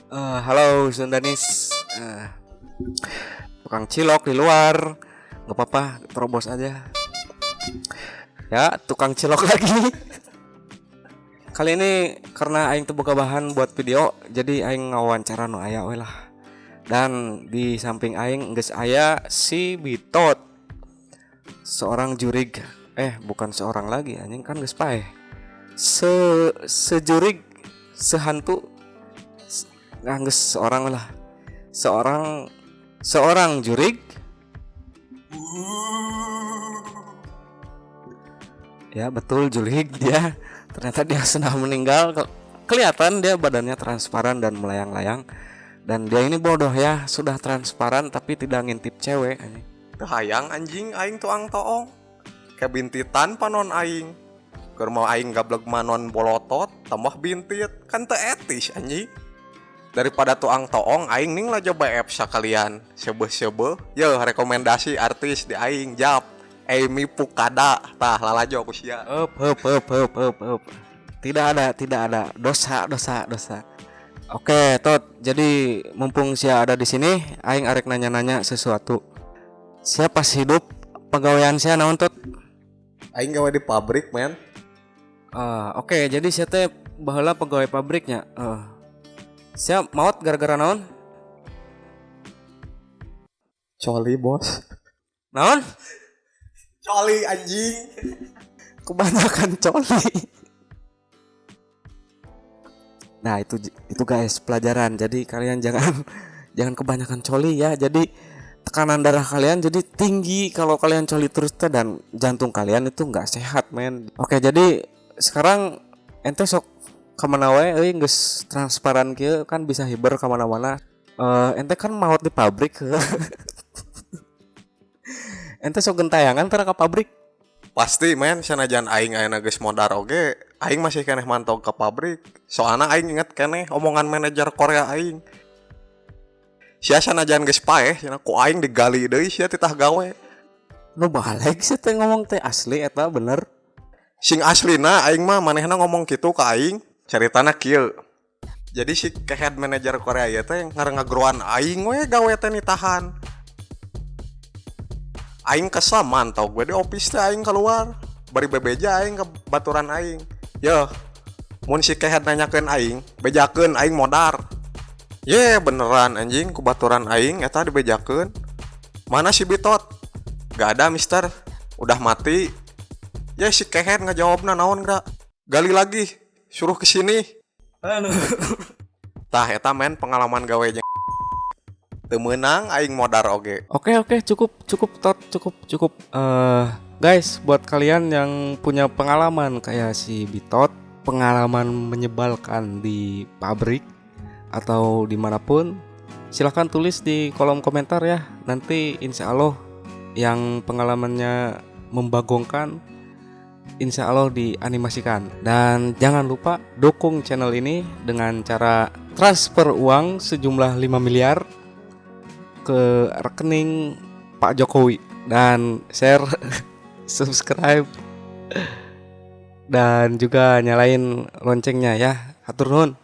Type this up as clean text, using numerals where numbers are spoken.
Halo Sundanis, tukang cilok di luar, nggak apa-apa, terobos aja. Ya, tukang cilok lagi. Kali ini karena aing tuh boga bahan buat video, jadi aing ngawawancara nu aya we lah. Dan di samping aing geus aya si Bitot, seorang jurig. Bukan seorang lagi, anjing kan geus paeh. Sejurig, sehantu, nggak seorang lah, seorang jurig. Ya betul, jurig dia. Ternyata dia sudah meninggal. Kelihatan dia badannya transparan dan melayang-layang. Dan dia ini bodoh ya, sudah transparan tapi tidak ngintip cewek. Hayang anjing aing tuang toong kayak bintitan panon aing keur mau aing gablek manon bolotot tambah bintit kan teu etis anjing. Daripada tuang toong aing ning lah coba apps sekalian sebeuh-sebeuh ye rekomendasi artis di aing jap Amy Pukada tah lalajo ku sia. Up. Tidak ada dosa. Oke, Tot. Jadi mumpung sia ada di sini, aing arek nanya-nanya sesuatu. Sia pas hidup pegawaian sia naon, Tot? Aing gawe di pabrik men. Oke, jadi sia teh baheula pegawai pabriknya. Sia maot gara-gara naon? Coli bos. Naon? Coli anjing. Kebanyakan coli. Nah, itu guys pelajaran. Jadi kalian jangan kebanyakan coli ya. Jadi tekanan darah kalian jadi tinggi kalau kalian coli terus dan jantung kalian itu nggak sehat, men. Oke, jadi sekarang ente sok kemana wae geus transparan kieu kan bisa hiber kemana-mana. Ente kan maot di pabrik. Ente sok gentayangan tara ka pabrik. Pasti men sanajan aing ayeuna geus modar oge aing masih keneh mantau ke pabrik. Soalna aing inget keneh omongan manajer Korea aing. Sia sanajan geus paeh cenah ku aing digali deui sia titah gawe. Nu balik sih teh ngomong teh asli eta bener. Sing aslina aing mah manehna ngomong kitu ka aing, caritana kieu. Jadi si head manager Korea ieu teh ngarengagroan aing we gawe teh nitahan. Aing kesel mantau gue di office teh aing keluar. Bari bebeja aing ke baturan aing. Yo, mun si head nanyakeun aing, bejakeun aing modar. Beneran anjing ku baturan aing eta dibejakeun. Mana si Bitot? Gak ada mister, udah mati. Si kehet ngajawabna naon gak? Gali lagi, suruh kesini. Tah eta men pengalaman gawe jeung teu meunang aing modar oge. Oke, cukup Tot, cukup. Guys, buat kalian yang punya pengalaman kayak si Bitot, pengalaman menyebalkan di pabrik atau dimanapun, silahkan tulis di kolom komentar ya. Nanti insya Allah yang pengalamannya membagongkan insya Allah dianimasikan. Dan jangan lupa dukung channel ini dengan cara transfer uang sejumlah 5 miliar ke rekening Pak Jokowi. Dan share, subscribe, dan juga nyalain loncengnya ya. Hatur nuhun.